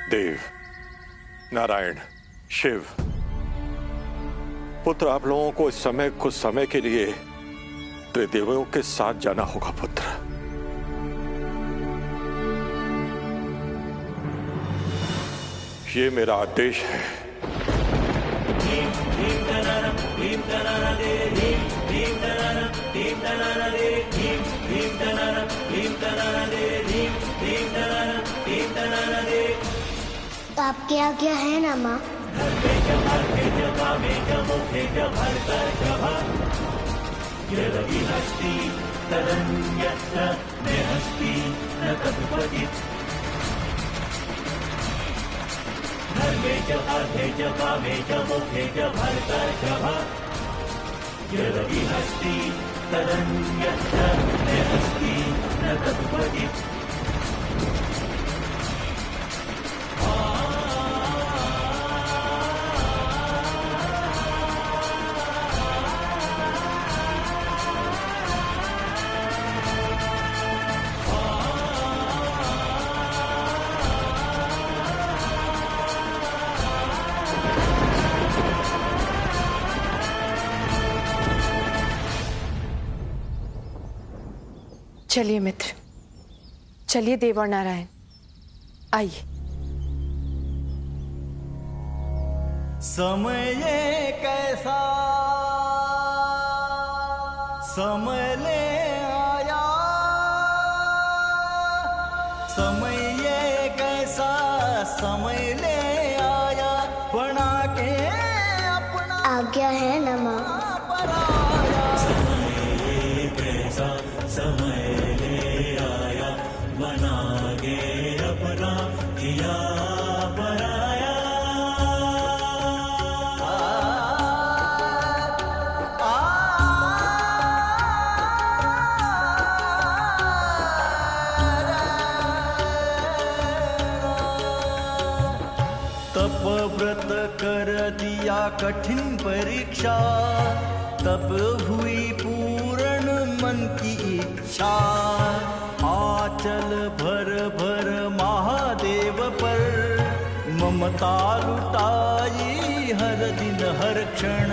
देव, नारायण, शिव, पुत्र आप लोगों को इस समय कुछ समय के लिए त्रिदेवों के साथ जाना होगा पुत्र। ये मेरा आदेश है। आपकी आज्ञा है ना माँ? चलिए मित्र, चलिए देव और नारायण, आइए। समय कैसा समय ले आया, समय कैसा समय ले आया, बना के अपना आज्ञा है ना माँ? पराया। समय कैसा समय ले आया, बना के अपना किया पराया। तप व्रत कर दिया कठिन परीक्षा, तब हुई पूर्ण मन की इच्छा। आंचल भर भर महादेव पर ममता लुटाई हर दिन हर क्षण।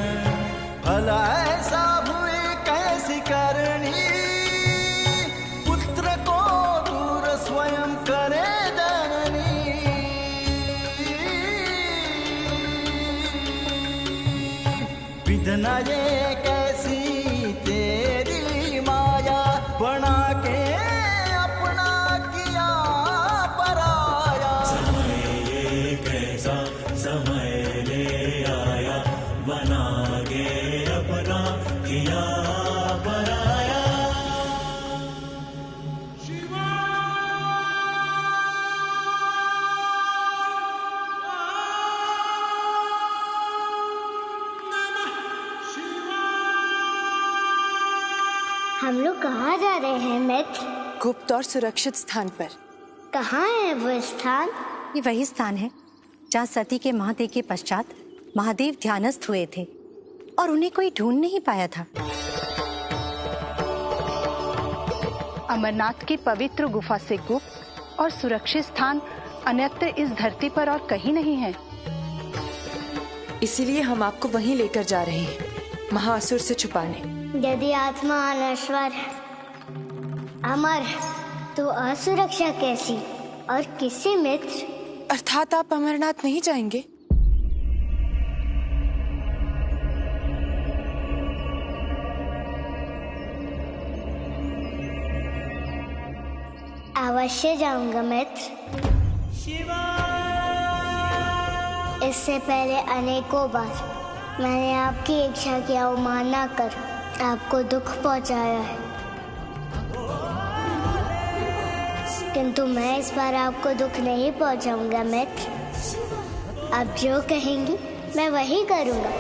भला ऐसा हुई कैसी करनी, पुत्र को दूर स्वयं करे जननी। विधना ये कैसी तेरी माया, बना के अपना किया पराया। समय ये कैसा समय ले आया, बना के अपना किया पराया। हम लोग कहाँ जा रहे हैं मित्र? गुप्त और सुरक्षित स्थान पर। कहाँ है वो स्थान? ये वही स्थान है जहाँ सती के महादेव के पश्चात महादेव ध्यानस्थ हुए थे और उन्हें कोई ढूंढ नहीं पाया था। अमरनाथ की पवित्र गुफा से गुप्त और सुरक्षित स्थान अन्यत्र इस धरती पर और कहीं नहीं है। इसीलिए हम आपको वहीं लेकर जा रहे हैं, महाअसुर से छुपाने। यदि आत्मा अनश्वर अमर, तो असुरक्षा कैसी और किससे मित्र? अर्थात आप अमरनाथ नहीं जाएंगे? अवश्य जाऊंगा मित्र। इससे पहले अनेकों बार मैंने आपकी इच्छा की अवमानना कर आपको दुख पहुंचाया है, किंतु मैं इस बार आपको दुख नहीं पहुंचाऊंगा मित्र। आप जो कहेंगी मैं वही करूंगा।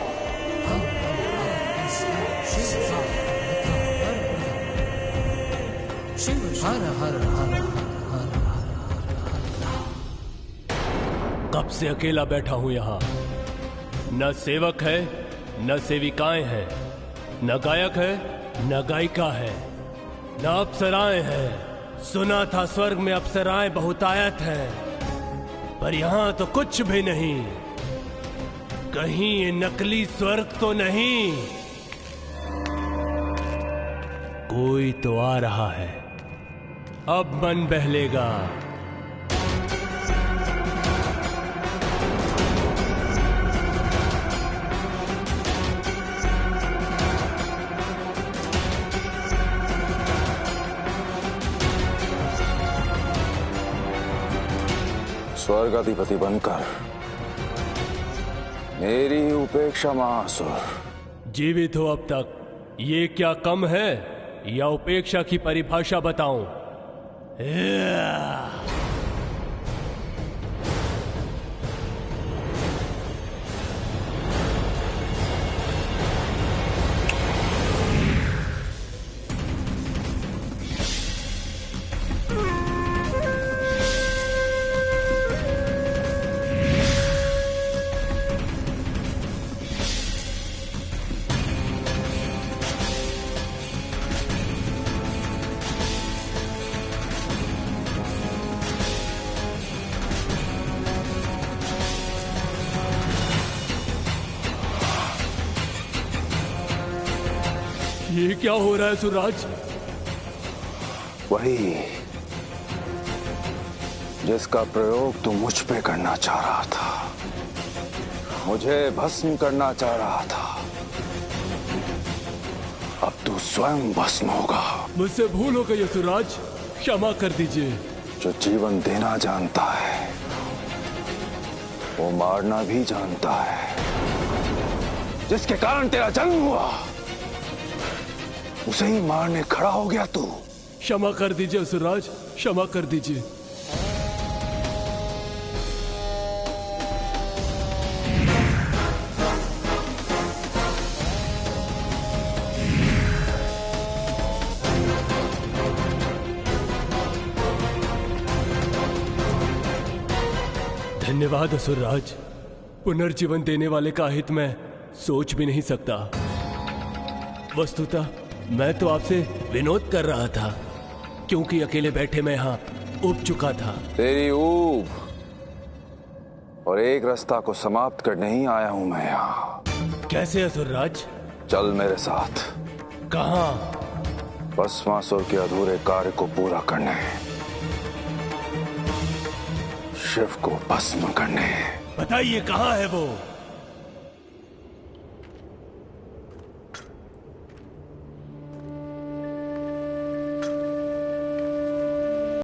हर हर हर कब से अकेला बैठा हूं यहाँ। न सेवक है न सेविकाएं हैं, न गायक है न गायिका है, न अप्सराएं हैं। सुना था स्वर्ग में अप्सराएं बहुतायत हैं, पर यहाँ तो कुछ भी नहीं। कहीं ये नकली स्वर्ग तो नहीं? कोई तो आ रहा है, अब मन बहलेगा। स्वर्ग अधिपति बनकर मेरी ही उपेक्षा महासुर। जीवित हो अब तक, ये क्या कम है या उपेक्षा की परिभाषा बताऊं? ये क्या हो रहा है सुराज? वही जिसका प्रयोग तू मुझ पे करना चाह रहा था, मुझे भस्म करना चाह रहा था। अब तू स्वयं भस्म होगा। मुझसे भूल हो गई सुराज, क्षमा कर दीजिए। जो जीवन देना जानता है वो मारना भी जानता है। जिसके कारण तेरा जन्म हुआ उसे ही मारने खड़ा हो गया तू। क्षमा कर दीजिए असुरराज, क्षमा कर दीजिए। धन्यवाद असुरराज, पुनर्जीवन देने वाले का हित मैं सोच भी नहीं सकता। वस्तुतः मैं तो आपसे विनोद कर रहा था, क्योंकि अकेले बैठे मैं यहाँ ऊब चुका था। तेरी ऊब और एक रास्ता को समाप्त करने ही आया हूं मैं यहाँ। कैसे असुरराज? चल मेरे साथ। कहाँ? भस्मासुर के अधूरे कार्य को पूरा करने, शिव को भस्म करने। बताइए कहाँ है वो?